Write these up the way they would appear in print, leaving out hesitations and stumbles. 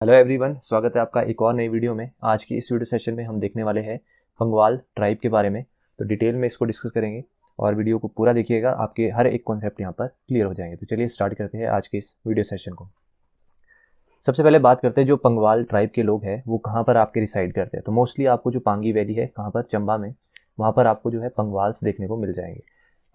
Hello everyone, स्वागत है आपका एक और नई वीडियो में। आज की इस वीडियो सेशन में हम देखने वाले हैं पंगवाल ट्राइब के बारे में। तो डिटेल में इसको डिस्कस करेंगे और वीडियो को पूरा देखिएगा, आपके हर एक कॉन्सेप्ट यहाँ पर क्लियर हो जाएंगे। तो चलिए स्टार्ट करते हैं आज के इस वीडियो सेशन को। सबसे पहले बात करते हैं जो पंगवाल ट्राइब के लोग हैं वो कहाँ पर आपके रिसाइड करते हैं। तो मोस्टली आपको जो पांगी वैली है कहाँ पर, चंबा में, वहाँ पर आपको जो है पंगवाल्स देखने को मिल जाएंगे।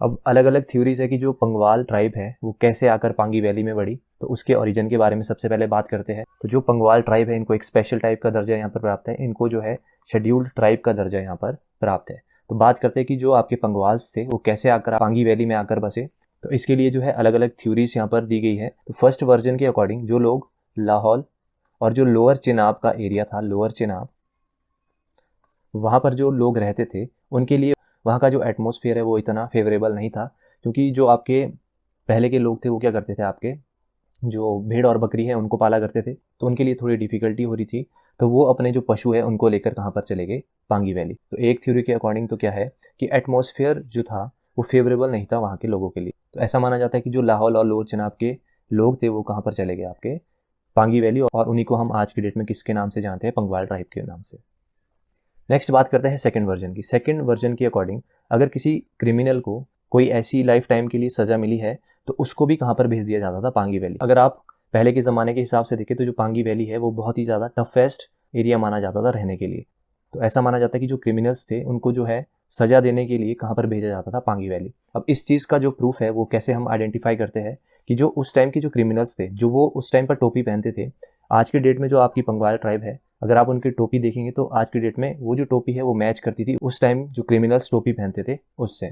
अब अलग अलग थ्योरीज है कि जो पंगवाल ट्राइब है वो कैसे आकर पांगी वैली में बढ़ी। तो उसके ओरिजिन के बारे में सबसे पहले बात करते हैं। तो जो पंगवाल ट्राइब है इनको एक स्पेशल टाइप का दर्जा यहाँ पर प्राप्त है, इनको जो है शेड्यूल्ड ट्राइब का दर्जा यहाँ पर प्राप्त है। तो बात करते हैं कि जो आपके पंगवाल्स थे वो कैसे आकर पांगी वैली में आकर बसे। तो इसके लिए जो है अलग अलग थ्योरीज यहाँ पर दी गई है। तो फर्स्ट वर्जन के अकॉर्डिंग जो लोग लाहौल और जो लोअर चिनाब का एरिया था, लोअर चिनाब, वहाँ पर जो लोग रहते थे उनके लिए वहाँ का जो एटमॉस्फेयर है वो इतना फेवरेबल नहीं था। क्योंकि जो आपके पहले के लोग थे वो क्या करते थे, आपके जो भेड़ और बकरी है उनको पाला करते थे, तो उनके लिए थोड़ी डिफिकल्टी हो रही थी। तो वो अपने जो पशु है उनको लेकर कहाँ पर चले गए, पांगी वैली। तो एक थ्योरी के अकॉर्डिंग तो क्या है कि एटमॉस्फेयर जो था वो फेवरेबल नहीं था वहाँ के लोगों के लिए। तो ऐसा माना जाता है कि जो लाहौल और लोअर चिनाब के लोग थे वो कहाँ पर चले गए, आपके पांगी वैली। और उन्हीं को हम आज की डेट में किसके नाम से जानते हैं, पंगवाल ट्राइब के नाम से। नेक्स्ट बात करते हैं सेकंड वर्जन की। सेकंड वर्जन के अकॉर्डिंग अगर किसी क्रिमिनल को कोई ऐसी लाइफ टाइम के लिए सज़ा मिली है तो उसको भी कहाँ पर भेज दिया जाता था, पांगी वैली। अगर आप पहले के ज़माने के हिसाब से देखें तो जो पांगी वैली है वो बहुत ही ज़्यादा टफेस्ट एरिया माना जाता था रहने के लिए। तो ऐसा माना जाता है कि जो क्रिमिनल्स थे उनको जो है सज़ा देने के लिए कहाँ पर भेजा जाता था, पांगी वैली। अब इस चीज़ का जो प्रूफ है वो कैसे हम आइडेंटिफाई करते हैं कि जो उस टाइम के जो क्रिमिनल्स थे, जो वो उस टाइम पर टोपी पहनते थे, आज के डेट में जो आपकी पंगवाल ट्राइब है, अगर आप उनकी टोपी देखेंगे तो आज की डेट में वो जो टोपी है वो मैच करती थी उस टाइम जो क्रिमिनल्स टोपी पहनते थे उससे।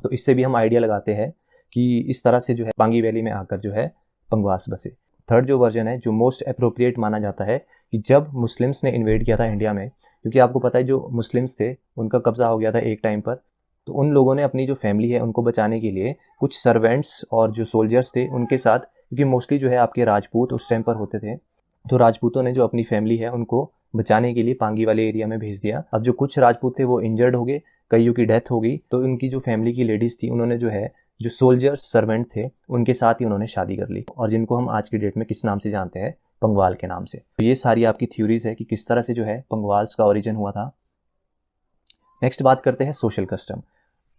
तो इससे भी हम आइडिया लगाते हैं कि इस तरह से जो है पांगी वैली में आकर जो है पंगवास बसे। थर्ड जो वर्जन है, जो मोस्ट अप्रोप्रिएट माना जाता है, कि जब मुस्लिम्स ने इन्वेड किया था इंडिया में, क्योंकि आपको पता है जो मुस्लिम्स थे उनका कब्जा हो गया था एक टाइम पर, तो उन लोगों ने अपनी जो फैमिली है उनको बचाने के लिए कुछ सर्वेंट्स और जो सोल्जर्स थे उनके साथ, क्योंकि मोस्टली जो है आपके राजपूत उस टाइम पर होते थे, तो राजपूतों ने जो अपनी फैमिली है उनको बचाने के लिए पांगी वाले एरिया में भेज दिया। अब जो कुछ राजपूत थे वो इंजर्ड हो गए, कईयों की डेथ हो गई, तो उनकी जो फैमिली की लेडीज़ थी उन्होंने जो है जो सोल्जर्स सर्वेंट थे उनके साथ ही उन्होंने शादी कर ली, और जिनको हम आज की डेट में किस नाम से जानते हैं, पंगवाल के नाम से। तो ये सारी आपकी थ्योरीज है कि किस तरह से जो है पंगवाल्स का ओरिजिन हुआ था। नेक्स्ट बात करते हैं सोशल कस्टम।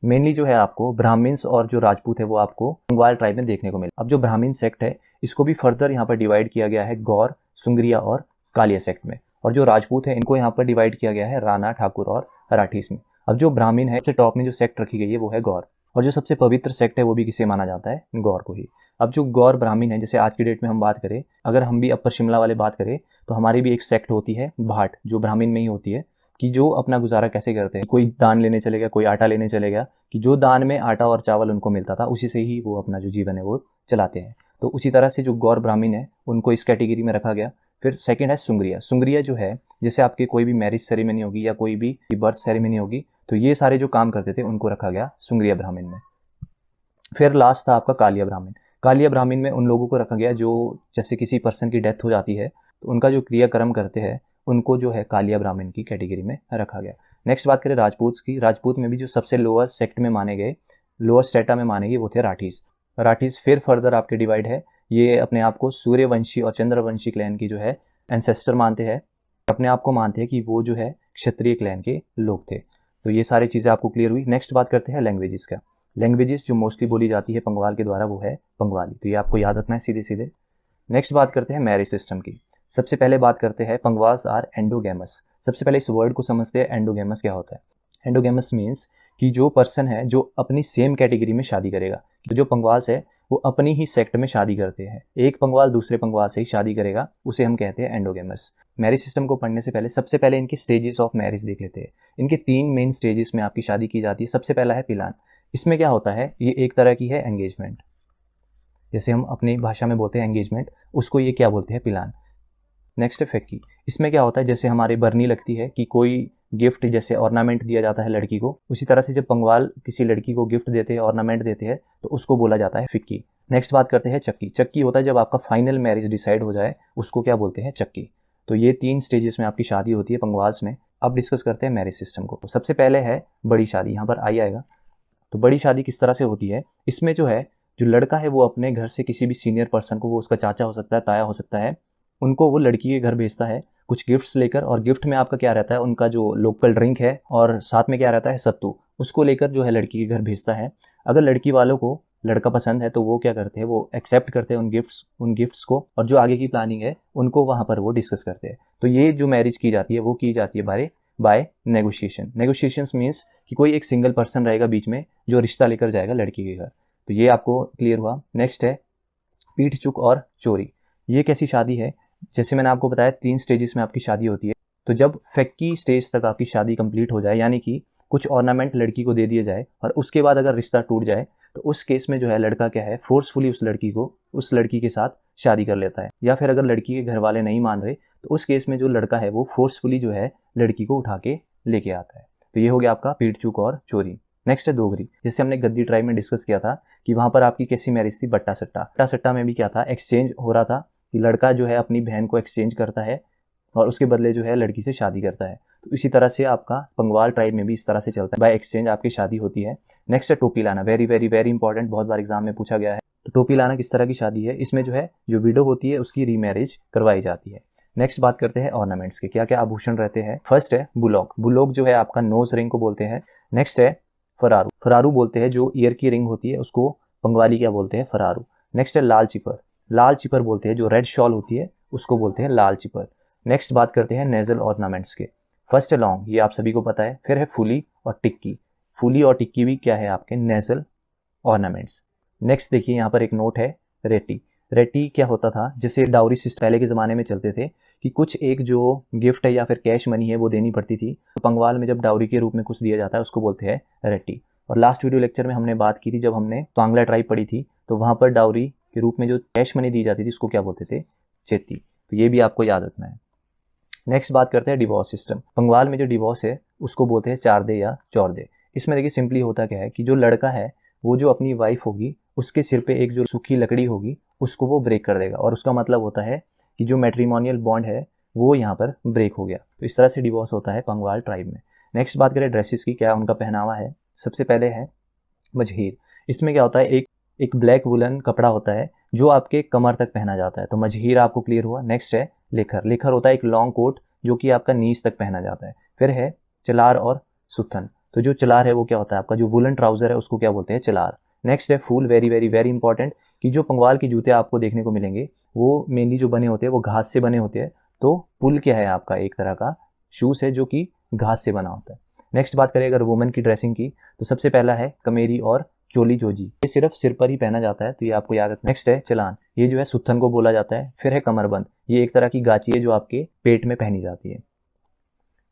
मेनली जो है आपको ब्राह्मण्स और जो राजपूत है वो आपको पंगवाल ट्राइब में देखने को मिले। अब जो ब्राह्मण सेक्ट है इसको भी फर्दर यहाँ पर डिवाइड किया गया है गौर, सुंगरिया और कालिया सेक्ट में। और जो राजपूत है इनको यहाँ पर डिवाइड किया गया है राणा, ठाकुर और राठीस में। अब जो ब्राह्मण है सबसे टॉप में जो सेक्ट रखी गई है वो है गौर, और जो सबसे पवित्र सेक्ट है वो भी किसे माना जाता है, गौर को ही। अब जो गौर ब्राह्मण है, जैसे आज की डेट में हम बात करें, अगर हम भी अपर शिमला वाले बात करें तो हमारी भी एक सेक्ट होती है भाट, जो ब्राह्मण में ही होती है, कि जो अपना गुजारा कैसे करते हैं। कोई दान लेने चले गया, कोई आटा लेने चले गया, कि जो दान में आटा और चावल उनको मिलता था उसी से ही वो अपना जो जीवन है वो चलाते हैं। तो उसी तरह से जो गौर ब्राह्मण है उनको इस कैटेगरी में रखा गया। फिर सेकंड है सुंगरिया। सुंगरिया जो है, जैसे आपके कोई भी मैरिज सेरेमनी होगी या कोई भी बर्थ सेरेमनी होगी, तो ये सारे जो काम करते थे उनको रखा गया सुंगरिया ब्राह्मण में। फिर लास्ट था आपका कालिया ब्राह्मण। कालिया ब्राह्मण में उन लोगों को रखा गया जो, जैसे किसी पर्सन की डेथ हो जाती है तो उनका जो क्रियाक्रम करते हैं उनको जो है कालिया ब्राह्मण की कैटेगरी में रखा गया। नेक्स्ट बात करें राजपूत की। राजपूत में भी जो सबसे लोअर सेक्ट में माने गए, लोअर स्टेटा में माने गए, वो थे राठीस। राठीस फिर फर्दर आपके डिवाइड है, ये अपने आप को सूर्यवंशी और चंद्रवंशी क्लैन की जो है एंसेस्टर मानते हैं, अपने आप को मानते हैं कि वो जो है क्षत्रिय क्लैन के लोग थे। तो ये सारी चीज़ें आपको क्लियर हुई। नेक्स्ट बात करते हैं लैंग्वेजेस का। लैंग्वेजेस जो मोस्टली बोली जाती है पंगवाल के द्वारा वो है पंगवाली, तो ये आपको याद रखना है सीधे सीधे। नेक्स्ट बात करते हैं मैरिज सिस्टम की। सबसे पहले बात करते हैं पंगवाल्स आर एंडोगेमस। सबसे पहले इस वर्ड को समझते हैं, एंडोगेमस क्या होता है। एंडोगेमस मीन्स कि जो पर्सन है जो अपनी सेम कैटेगरी में शादी करेगा। तो जो पंगवाल्स है वो अपनी ही सेक्ट में शादी करते हैं, एक पंगवाल दूसरे पंगवाल से ही शादी करेगा, उसे हम कहते हैं एंडोगेमस। मैरिज सिस्टम को पढ़ने से पहले सबसे पहले इनके स्टेजेस ऑफ मैरिज देख लेते हैं। इनके 3 मेन स्टेजेस में आपकी शादी की जाती है। सबसे पहला है पिलान। इसमें क्या होता है, ये एक तरह की है एंगेजमेंट, जैसे हम अपनी भाषा में बोलते हैं एंगेजमेंट, उसको ये क्या बोलते हैं, पिलान। नेक्स्ट है फेक्की। इसमें क्या होता है, जैसे हमारी बरनी लगती है कि कोई गिफ्ट जैसे ऑर्नामेंट दिया जाता है लड़की को, उसी तरह से जब पंगवाल किसी लड़की को गिफ्ट देते हैं, ऑर्नामेंट देते हैं, तो उसको बोला जाता है फिक्की। नेक्स्ट बात करते हैं चक्की। चक्की होता है जब आपका फाइनल मैरिज डिसाइड हो जाए, उसको क्या बोलते हैं, चक्की। तो ये 3 स्टेजेस में आपकी शादी होती है पंगवाल्स में। अब डिस्कस करते हैं मैरिज सिस्टम को। सबसे पहले है बड़ी शादी, यहाँ पर आई आएगा। तो बड़ी शादी किस तरह से होती है, इसमें जो है जो लड़का है वो अपने घर से किसी भी सीनियर पर्सन को, वो उसका चाचा हो सकता है, ताया हो सकता है, उनको वो लड़की के घर भेजता है कुछ गिफ्ट्स लेकर, और गिफ्ट में आपका क्या रहता है, उनका जो लोकल ड्रिंक है और साथ में क्या रहता है, सत्तू, उसको लेकर जो है लड़की के घर भेजता है। अगर लड़की वालों को लड़का पसंद है तो वो क्या करते हैं, वो एक्सेप्ट करते हैं उन गिफ्ट्स को, और जो आगे की प्लानिंग है उनको वहाँ पर वो डिस्कस करते हैं। तो ये जो मैरिज की जाती है वो की जाती है बाय नेगोशिएशन। नेगोशिएशंस मीन्स कि कोई एक सिंगल पर्सन रहेगा बीच में जो रिश्ता लेकर जाएगा लड़की के घर। तो ये आपको क्लियर हुआ। नेक्स्ट है पीठ चुक और चोरी। ये कैसी शादी है, जैसे मैंने आपको बताया 3 स्टेजेस में आपकी शादी होती है। तो जब फेक्की स्टेज तक आपकी शादी कंप्लीट हो जाए, यानी कि कुछ ऑर्नामेंट लड़की को दे दिए जाए, और उसके बाद अगर रिश्ता टूट जाए तो उस केस में जो है लड़का क्या है, फोर्सफुली उस लड़की के साथ शादी कर लेता है। या फिर अगर लड़की के घर वाले नहीं मान रहे तो उस केस में जो लड़का है वो फोर्सफुली जो है लड़की को उठा के लेके आता है। तो ये हो गया आपका पीठ चूक और चोरी। नेक्स्ट है दोगरी। जैसे हमने गद्दी ट्राइब में डिस्कस किया था कि वहाँ पर आपकी कैसी मैरिज थी, बट्टा सट्टा में भी क्या था, एक्सचेंज हो रहा था कि लड़का जो है अपनी बहन को एक्सचेंज करता है और उसके बदले जो है लड़की से शादी करता है। तो इसी तरह से आपका पंगवाल ट्राइब में भी इस तरह से चलता है, बाय एक्सचेंज आपकी शादी होती है। नेक्स्ट है टोपी लाना। वेरी वेरी वेरी इंपॉर्टेंट, बहुत बार एग्जाम में पूछा गया है। तो टोपी लाना किस तरह की शादी है, इसमें जो है जो विडो होती है उसकी रीमैरिज करवाई जाती है। नेक्स्ट बात करते हैं ऑर्नामेंट्स के, क्या क्या आभूषण रहते हैं। फर्स्ट है बुलोक जो है आपका नोज रिंग को बोलते हैं। नेक्स्ट है फरारू बोलते हैं, जो ईयर की रिंग होती है उसको पंगवाली क्या बोलते हैं, फरारू। नेक्स्ट है लाल चिपर बोलते हैं, जो रेड शॉल होती है उसको बोलते हैं लाल चिपर। नेक्स्ट बात करते हैं नेजल ऑर्नामेंट्स के। फर्स्ट है लॉन्ग, ये आप सभी को पता है। फिर है फूली और टिक्की भी क्या है आपके नेजल ऑर्नामेंट्स। नेक्स्ट देखिए यहाँ पर एक नोट है रेटी क्या होता था, जैसे डाउरी सिस्टम पहले के ज़माने में चलते थे कि कुछ एक जो गिफ्ट है या फिर कैश मनी है वो देनी पड़ती थी। तो पंगवाल में जब डाउरी के रूप में कुछ दिया जाता है उसको बोलते हैं रेटी। और लास्ट वीडियो लेक्चर में हमने बात की थी, जब हमने स्वांगला ट्राइब पढ़ी थी, तो वहाँ पर डाउरी के रूप में जो कैश मनी दी जाती थी उसको क्या बोलते थे, चेती। तो ये भी आपको याद रखना है। नेक्स्ट बात करते हैं डिवोर्स सिस्टम। पंगवाल में जो डिवोर्स है उसको बोलते हैं चार दे या चौर दे। इसमें देखिए सिंपली होता क्या है कि जो लड़का है वो जो अपनी वाइफ होगी उसके सिर पे एक जो सूखी लकड़ी होगी उसको वो ब्रेक कर देगा, और उसका मतलब होता है कि जो मैट्रिमोनियल बॉन्ड है वो यहाँ पर ब्रेक हो गया। तो इस तरह से डिवोर्स होता है पंगवाल ट्राइब में। नेक्स्ट बात करें ड्रेसेस की, क्या उनका पहनावा है। सबसे पहले है मजहीर। इसमें क्या होता है, एक ब्लैक वुलन कपड़ा होता है जो आपके कमर तक पहना जाता है, तो मजहीर आपको क्लियर हुआ। नेक्स्ट है लेखर होता है एक लॉन्ग कोट जो कि आपका नीज तक पहना जाता है। फिर है चलार और सुथन। तो जो चलार है वो क्या होता है, आपका जो वुलन ट्राउजर है उसको क्या बोलते हैं, चलार। नेक्स्ट है फूल। वेरी वेरी वेरी इंपॉर्टेंट, कि जो पंगवाल के जूते आपको देखने को मिलेंगे वो मेनली जो बने होते हैं वो घास से बने होते हैं। तो पुल क्या है आपका, एक तरह का शूज है जो कि घास से बना होता है। नेक्स्ट बात करें अगर वुमेन की ड्रेसिंग की, तो सबसे पहला है कमेरी और चोली जोजी। ये सिर्फ सिर पर ही पहना जाता है, तो ये आपको याद रखना। नेक्स्ट है चलान, ये जो है सुत्थन को बोला जाता है। फिर है कमरबंद, ये एक तरह की गाची है जो आपके पेट में पहनी जाती है।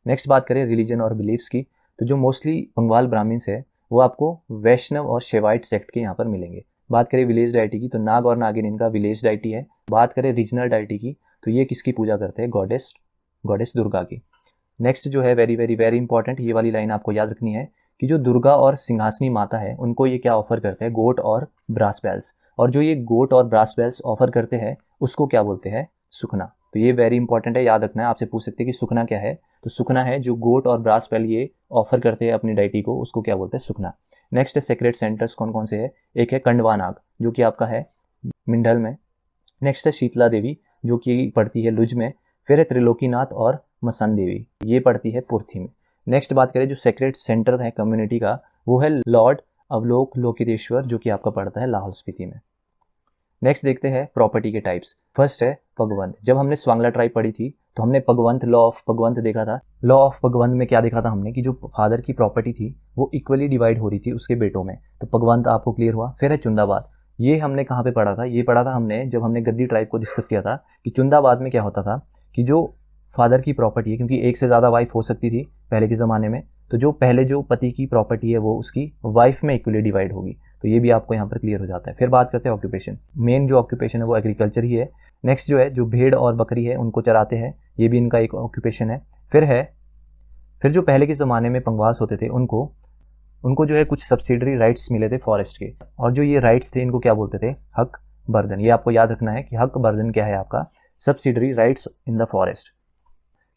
नेक्स्ट बात करें रिलीजन और बिलीफ्स की, तो जो मोस्टली पंगवाल ब्राह्मण्स है वो आपको वैष्णव और शेवाइट सेक्ट के यहाँ पर मिलेंगे। बात करें विलेज डाइटी की, तो नाग और नागिन इनका विलेज डाइटी है। बात करें रीजनल डाइटी की, तो ये किसकी पूजा करते हैं, गॉडेस दुर्गा की। नेक्स्ट जो है वेरी वेरी वेरी इंपॉर्टेंट, ये वाली लाइन आपको याद रखनी है कि जो दुर्गा और सिंहासनी माता है उनको ये क्या ऑफर करते हैं, गोट और ब्रास बेल्स। और जो ये गोट और ब्रास बेल्स ऑफर करते हैं उसको क्या बोलते हैं, सुखना। तो ये वेरी इंपॉर्टेंट है, याद रखना है। आपसे पूछ सकते हैं कि सुखना क्या है, तो सुखना है जो गोट और ब्रास बेल ये ऑफर करते हैं अपनी डाइटी को, उसको क्या बोलते हैं, सुखना। नेक्स्ट है सेक्रेट सेंटर्स कौन कौन से है, एक है कंडवा नाग जो कि आपका है मिंडल में। नेक्स्ट है शीतला देवी जो कि पड़ती है लुज में। फिर है त्रिलोकीनाथ और मसन देवी, ये पड़ती है पुर्थी में। नेक्स्ट बात करें जो सेक्रेट सेंटर है कम्युनिटी का, वो है लॉर्ड अवलोक लोकितेश्वर जो कि आपका पड़ता है लाहौल स्पीति में। नेक्स्ट देखते हैं प्रॉपर्टी के टाइप्स। फर्स्ट है पगवंत। जब हमने स्वांगला ट्राइब पढ़ी थी तो हमने पगवंत, लॉ ऑफ पगवंत देखा था। लॉ ऑफ पगवंत में क्या देखा था हमने कि जो फादर की प्रॉपर्टी थी वो इक्वली डिवाइड हो रही थी उसके बेटों में, तो पगवंत आपको क्लियर हुआ। फिर है चुंदाबाद, ये हमने कहाँ पे पढ़ा था, ये पढ़ा था हमने जब हमने गद्दी ट्राइब को डिस्कस किया था कि चुंदाबाद में क्या होता था कि जो फादर की प्रॉपर्टी है, क्योंकि एक से ज़्यादा वाइफ हो सकती थी पहले के ज़माने में, तो जो पहले जो पति की प्रॉपर्टी है वो उसकी वाइफ में इक्वली डिवाइड होगी। तो ये भी आपको यहाँ पर क्लियर हो जाता है। फिर बात करते हैं ऑक्यूपेशन। मेन जो ऑक्यूपेशन है वो एग्रीकल्चर ही है। नेक्स्ट जो है जो भेड़ और बकरी है उनको चराते हैं, ये भी इनका एक ऑक्यूपेशन है। फिर जो पहले के ज़माने में पंगवास होते थे उनको जो है कुछ सब्सिडरी राइट्स मिले थे फॉरेस्ट के, और जो ये राइट्स थे इनको क्या बोलते थे, हक बर्दन। ये आपको याद रखना है कि हक बर्दन क्या है, आपका subsidiary rights in the forest,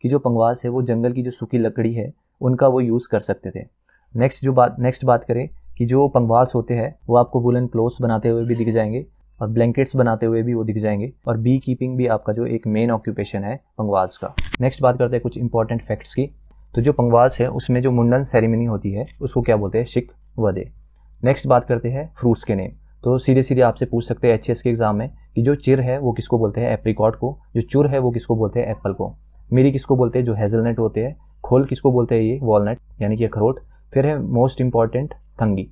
कि जो पंगवास है वो जंगल की जो सूखी लकड़ी है उनका वो यूज़ कर सकते थे। नेक्स्ट बात करें कि जो पंगवास होते हैं वो आपको वुलन क्लोथ्स बनाते हुए भी दिख जाएंगे। और ब्लैंकेट्स बनाते हुए भी वो दिख जाएंगे, और बी कीपिंग भी आपका जो एक मेन ऑक्यूपेशन है पंगवाल्स का। नेक्स्ट बात करते हैं कुछ इंपॉर्टेंट फैक्ट्स की। तो जो पंगवाल्स है उसमें जो मुंडन सेरेमनी होती है उसको क्या बोलते हैं, शिक वदे। नेक्स्ट बात करते हैं फ्रूट्स के नेम। तो सीधे सीधे आपसे पूछ सकते हैं एचएस के एग्जाम में कि जो चिर है वो किसको बोलते हैं, एप्रिकॉट को। जो चुर है वो किसको बोलते हैं, एप्पल को। मिरी किसको बोलते हैं, जो हेजलनट होते हैं। खोल किसको बोलते हैं, ये वॉलनट यानी कि अखरोट। फिर है मोस्ट इंपॉर्टेंट थंगी।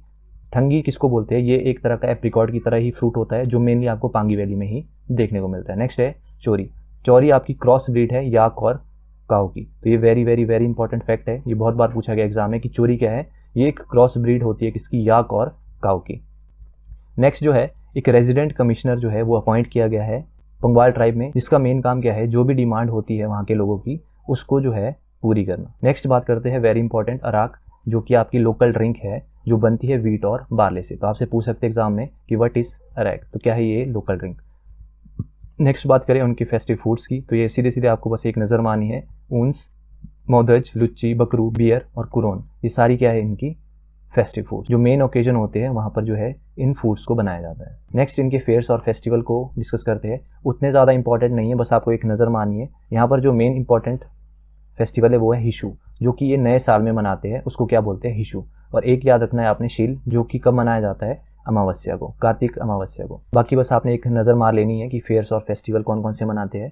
थंगी किसको बोलते हैं, ये एक तरह का एप्रिकॉट की तरह ही फ्रूट होता है जो मेनली आपको पांगी वैली में ही देखने को मिलता है। नेक्स्ट है चोरी। चोरी आपकी क्रॉस ब्रीड है याक और काऊ की। तो ये very very very important fact है, ये बहुत बार पूछा गया एग्जाम में कि चोरी क्या है। ये एक क्रॉस ब्रीड होती है किसकी, याक और काऊ की। नेक्स्ट जो है एक रेजिडेंट कमिश्नर जो है वो अपॉइंट किया गया है पंगवाल ट्राइब में, जिसका मेन काम क्या है, जो भी डिमांड होती है वहाँ के लोगों की उसको जो है पूरी करना। नेक्स्ट बात करते हैं वेरी इंपॉर्टेंट अराक, जो कि आपकी लोकल ड्रिंक है जो बनती है व्हीट और बार्ले से। तो आपसे पूछ सकते हैं एग्जाम में कि व्हाट इज अराक, तो क्या है ये लोकल ड्रिंक। नेक्स्ट बात करें उनकी फेस्टिव फूड्स की, तो ये सीधे सीधे आपको बस एक नज़र मारनी है। ऊंस, मोदज, लुच्ची, बकरू, बियर और कुरोन, ये सारी क्या है इनकी फेस्टिव फूड्स। जो मेन ओकेजन होते हैं वहाँ पर जो है इन फूड्स को बनाया जाता है। नेक्स्ट इनके फेयर्स और फेस्टिवल को डिस्कस करते हैं। उतने ज़्यादा इंपॉर्टेंट नहीं है, बस आपको एक नज़र मारनी है। यहाँ पर जो मेन इंपॉर्टेंट फेस्टिवल है वो है हिशु, जो कि ये नए साल में मनाते हैं, उसको क्या बोलते हैं, हिशु। और एक याद रखना है आपने, शील, जो कि कब मनाया जाता है, अमावस्या को, कार्तिक अमावस्या को। बाकी बस आपने एक नज़र मार लेनी है कि फेयर्स और फेस्टिवल कौन कौन से मनाते हैं।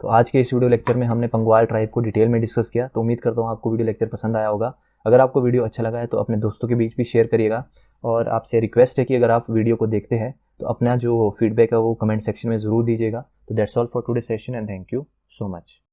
तो आज के इस वीडियो लेक्चर में हमने पंगवाल ट्राइब को डिटेल में डिस्कस किया। तो उम्मीद करता हूँ आपको वीडियो लेक्चर पसंद आया होगा। अगर आपको वीडियो अच्छा लगा है तो अपने दोस्तों के बीच भी शेयर करिएगा, और आपसे रिक्वेस्ट है कि अगर आप वीडियो को देखते हैं तो अपना जो फीडबैक है वो कमेंट सेक्शन में ज़रूर दीजिएगा। तो that's all for today session and thank you so much.